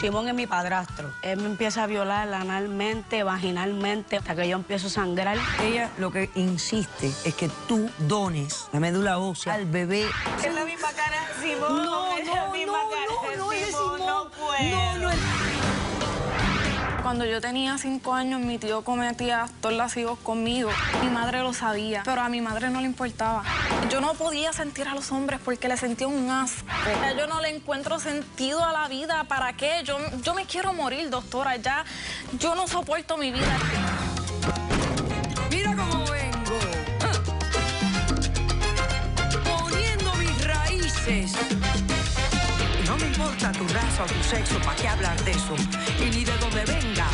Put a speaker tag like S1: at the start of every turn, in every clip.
S1: Simón es mi padrastro. Él me empieza a violar analmente, vaginalmente, hasta que yo empiezo a sangrar.
S2: Ella lo que insiste es que tú dones la médula ósea al bebé.
S1: Es la misma cara de Simón.
S2: No es de Simón.
S1: No puedo.
S2: No es...
S3: Cuando yo tenía 5 años, mi tío cometía actos lascivos conmigo. Mi madre lo sabía, pero a mi madre no le importaba. Yo no podía sentir a los hombres porque le sentía un asco. Yo no le encuentro sentido a la vida. ¿Para qué? Yo me quiero morir, doctora. Ya, yo no soporto mi vida.
S2: Mira cómo vengo. Poniendo mis raíces. No me importa tu raza o tu sexo, ¿para qué hablar de eso? Y ni de dónde vengas.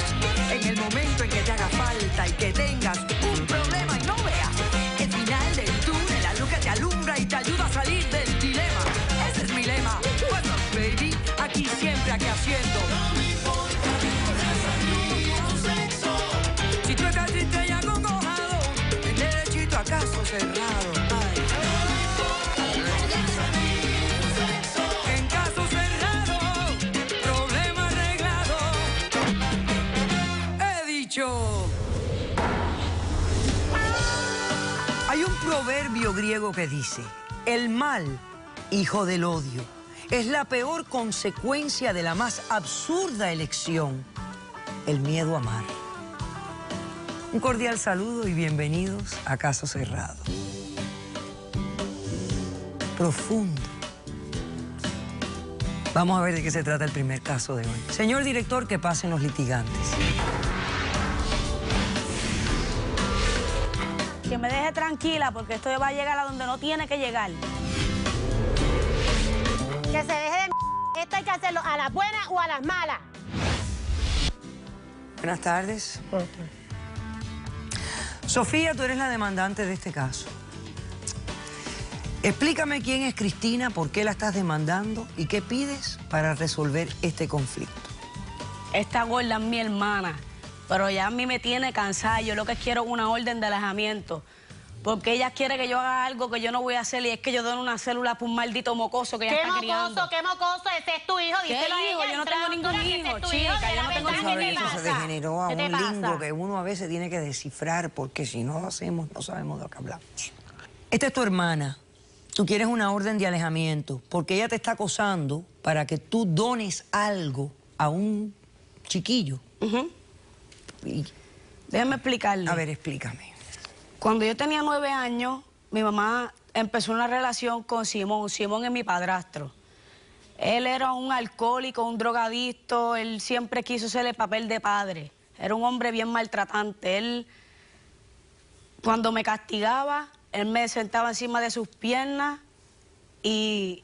S2: En el momento en que te haga falta y que tengas un problema y no veas el final del túnel, la luz que te alumbra y te ayuda a salir del dilema. Ese es mi lema. Bueno, baby, aquí siempre, aquí haciendo. No me importa tu sexo. Si tú estás ya acongojado, el derechito a caso cerrado. Ay. Hay un proverbio griego que dice: el mal, hijo del odio, es la peor consecuencia de la más absurda elección, el miedo a amar. Un cordial saludo y bienvenidos a Caso Cerrado. Profundo. Vamos a ver de qué se trata el primer caso de hoy. Señor director, que pasen los litigantes.
S1: Que me deje tranquila porque esto va a llegar a donde no tiene que llegar.
S4: Que se deje de... Esto hay que hacerlo a las buenas o a las malas.
S2: Buenas tardes. Sofía, tú eres la demandante de este caso. Explícame quién es Cristina, por qué la estás demandando y qué pides para resolver este conflicto.
S1: Esta gorda es mi hermana, pero ya a mí me tiene cansada. Yo lo que quiero es una orden de alejamiento. Porque ella quiere que yo haga algo que yo no voy a hacer y es que yo doy una célula para un maldito mocoso que ella está criando.
S4: ¿Qué mocoso? Ese es tu hijo.
S1: ¿Qué hijo? Yo no tengo ningún hijo, chica. Yo no tengo ningún hijo.
S2: Eso se degeneró a un lingo que uno a veces tiene que descifrar porque si no lo hacemos no sabemos de lo que hablamos. Esta es tu hermana. Tú quieres una orden de alejamiento porque ella te está acosando para que tú dones algo a un chiquillo.
S1: Déjame explicarle.
S2: A ver, explícame.
S1: Cuando yo tenía 9 años, mi mamá empezó una relación con Simón. Simón es mi padrastro. Él era un alcohólico, un drogadicto. Él siempre quiso hacer el papel de padre. Era un hombre bien maltratante. Él, cuando me castigaba, él me sentaba encima de sus piernas y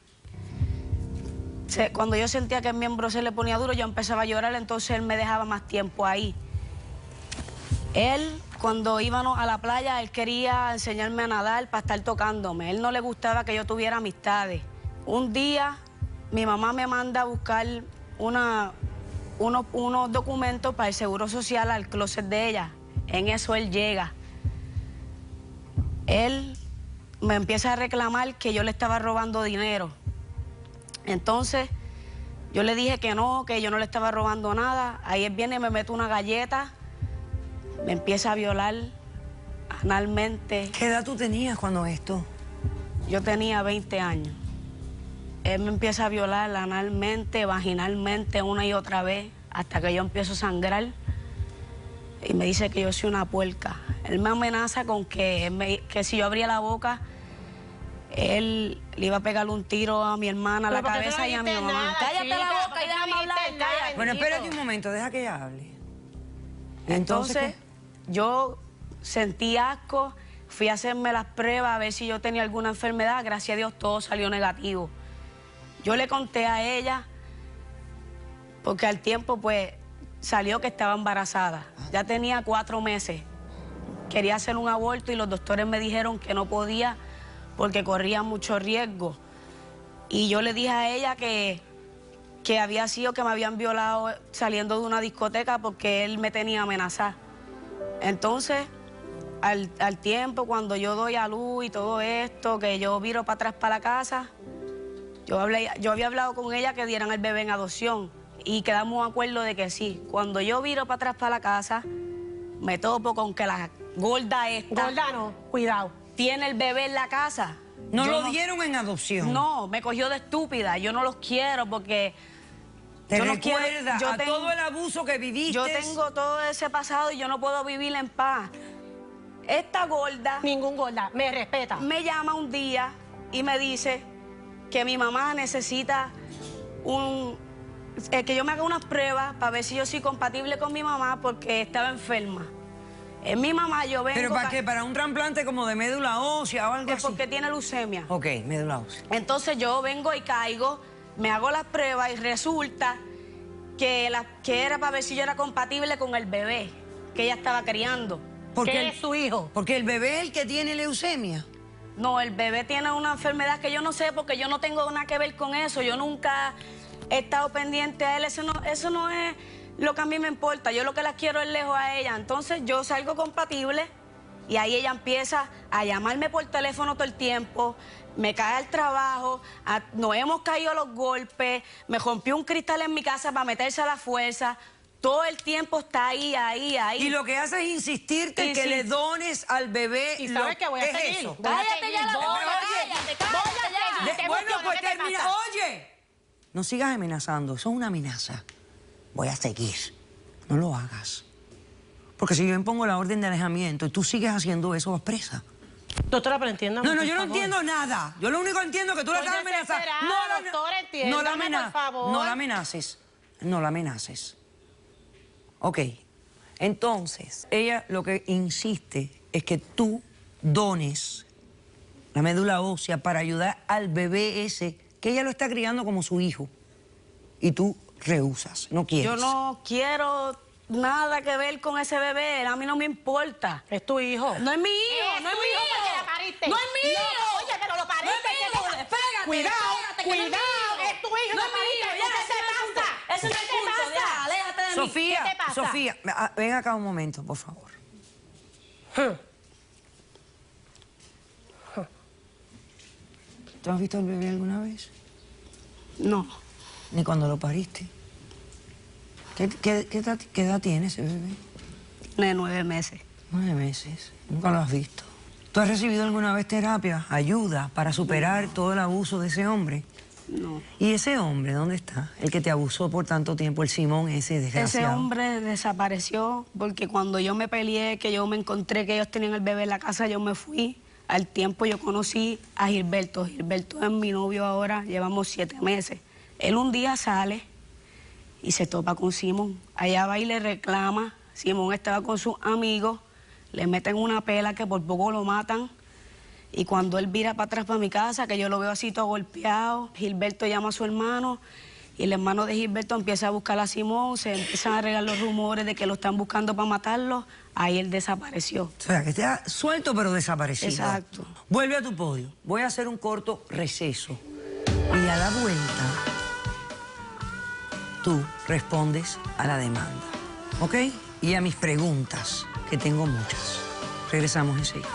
S1: cuando yo sentía que el miembro se le ponía duro, yo empezaba a llorar, entonces él me dejaba más tiempo ahí. Él, cuando íbamos a la playa, él quería enseñarme a nadar para estar tocándome. Él no le gustaba que yo tuviera amistades. Un día, mi mamá me manda a buscar unos documentos para el seguro social al closet de ella. En eso él llega. Él me empieza a reclamar que yo le estaba robando dinero. Entonces, yo le dije que no, que yo no le estaba robando nada. Ahí él viene y me mete una galleta, me empieza a violar analmente.
S2: ¿Qué edad tú tenías cuando esto?
S1: Yo tenía 20 años. Él me empieza a violar analmente, vaginalmente, una y otra vez, hasta que yo empiezo a sangrar. Y me dice que yo soy una puerca. Él me amenaza con que si yo abría la boca, él le iba a pegarle un tiro a mi hermana a la cabeza y a mi mamá. Cállate la boca y déjame hablar. Cállate.
S2: Bueno, espérate un momento, deja que ella hable.
S1: Entonces, yo sentí asco, fui a hacerme las pruebas a ver si yo tenía alguna enfermedad. Gracias a Dios todo salió negativo. Yo le conté a ella, porque al tiempo pues salió que estaba embarazada. Ya tenía 4 meses. Quería hacer un aborto y los doctores me dijeron que no podía porque corría mucho riesgo. Y yo le dije a ella que había sido que me habían violado saliendo de una discoteca porque él me tenía amenazada. Entonces, al tiempo, cuando yo doy a luz y todo esto, que yo viro para atrás para la casa, yo había hablado con ella que dieran el bebé en adopción. y quedamos de acuerdo de que sí. Cuando yo viro para atrás para la casa, me topo con que la gorda esta...
S4: Gorda no, cuidado.
S1: Tiene el bebé en la casa.
S2: ¿No
S1: Yo
S2: lo dieron en adopción?
S1: No, me cogió de estúpida. Yo no los quiero porque...
S2: ¿Te
S1: yo no
S2: recuerda
S1: quiero-
S2: a todo el abuso que viviste?
S1: Yo tengo todo ese pasado y yo no puedo vivir en paz. Esta gorda
S4: Ningún gorda, me respeta.
S1: me llama un día y me dice que mi mamá necesita que yo me haga unas pruebas para ver si yo soy compatible con mi mamá porque estaba enferma. Es mi mamá, yo vengo...
S2: ¿Pero para qué? ¿Para un trasplante como de médula ósea o algo
S1: Es
S2: así?
S1: porque tiene leucemia.
S2: Ok, médula ósea.
S1: Entonces yo vengo y caigo, me hago las pruebas y resulta que era para ver si yo era compatible con el bebé que ella estaba criando.
S4: ¿Qué es su hijo?
S2: Porque el bebé es el que tiene leucemia.
S1: No, el bebé tiene una enfermedad que yo no sé porque yo no tengo nada que ver con eso. Yo nunca he estado pendiente a él. Eso no es lo que a mí me importa. Yo lo que la quiero es lejos a ella. Entonces yo salgo compatible y ahí ella empieza a llamarme por teléfono todo el tiempo. Me cae al trabajo, nos hemos caído a los golpes, me rompió un cristal en mi casa para meterse a la fuerza. Todo el tiempo está ahí.
S2: Y lo que hace es insistirte que le dones al bebé.
S4: ¿Y sabes qué voy a
S2: ¿Qué es
S4: seguir?
S2: eso?
S4: Voy a
S3: Cállate
S4: seguir,
S3: ya la
S4: voy
S3: boca,
S4: a
S3: cállate,
S4: seguir,
S3: cállate
S4: voy a
S3: ya.
S4: seguir. ¿Te
S2: Bueno,
S4: emociona?
S2: pues
S4: ¿Qué te
S2: termina.
S4: pasa?
S2: Oye, no sigas amenazando. Eso es una amenaza. Voy a seguir. No lo hagas. Porque si yo impongo la orden de alejamiento y tú sigues haciendo eso, vas presa.
S4: Doctora, pero entiéndame,
S2: No,
S4: por
S2: yo no
S4: favor.
S2: entiendo nada. Yo lo único que entiendo es que tú la
S4: Estoy
S2: estás amenazando.
S4: desesperada, doctora, entiéndame, por favor.
S2: No la amenaces. No la amenaces. Ok. Entonces, ella lo que insiste es que tú dones la médula ósea para ayudar al bebé ese, que ella lo está criando como su hijo. Y tú rehusas, no quieres.
S1: Yo no quiero nada que ver con ese bebé. A mí no me importa.
S4: Es tu hijo.
S1: No es mi hijo, no es mi hijo.
S4: porque la pariste.
S1: No es mi hijo.
S4: No, oye, pero lo pariste.
S1: No es mi hijo.
S4: ¿qué te-
S1: Espérate,
S4: Cuidado,
S1: espérate, que no es mi
S4: cuidado.
S1: hijo.
S4: Es tu hijo,
S1: No
S4: te
S1: es mi
S4: pariste.
S1: hijo,
S4: ¿Qué
S1: ya,
S4: te
S1: ese no es el punto.
S4: pasa?
S1: Ese no es el
S4: ¿Qué te
S1: punto,
S4: pasa?
S1: ya, aléjate de mí.
S2: Sofía,
S4: ¿Qué te pasa?
S2: Sofía, ven acá un momento, por favor. ¿Tú has visto al bebé alguna vez?
S1: No,
S2: Ni cuando lo pariste. ¿Qué edad tiene ese bebé?
S1: de 9 meses.
S2: 9 meses. Nunca lo has visto. ¿Tú has recibido alguna vez terapia, ayuda para superar todo el abuso de ese hombre?
S1: No.
S2: ¿Y ese hombre dónde está? El que te abusó por tanto tiempo, el Simón ese desgraciado.
S1: Ese hombre desapareció porque cuando yo me peleé, que yo me encontré que ellos tenían el bebé en la casa, yo me fui. Al tiempo yo conocí a Gilberto. Gilberto es mi novio ahora, llevamos 7 meses. Él un día sale y se topa con Simón. Allá va y le reclama. Simón estaba con sus amigos, le meten una pela que por poco lo matan. Y cuando él vira para atrás para mi casa, que yo lo veo así todo golpeado, Gilberto llama a su hermano y el hermano de Gilberto empieza a buscar a Simón, se empiezan a regar los rumores de que lo están buscando para matarlo. Ahí él desapareció.
S2: O sea, que está suelto pero desaparecido.
S1: Exacto.
S2: Vuelve a tu podio. Voy a hacer un corto receso. Y a la vuelta, tú respondes a la demanda. ¿Ok? Y a mis preguntas, que tengo muchas. Regresamos enseguida.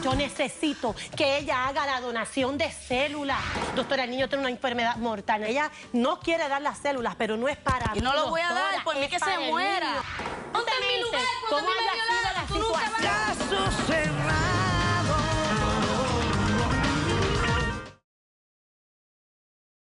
S4: Yo necesito que ella haga la donación de células. Doctora, el niño tiene una enfermedad mortal. Ella no quiere dar las células, pero no es para
S1: Y no
S4: mí,
S1: lo voy a
S4: doctora,
S1: dar por mí
S4: es
S1: que se
S4: para el
S1: muera.
S4: niño.
S1: Ponte en mi lugar cuando
S4: ¿Cómo
S1: a mí me
S4: haya sido
S1: violaron,
S4: la
S1: tú nunca vas a-
S4: situación?
S2: Caso cerrado.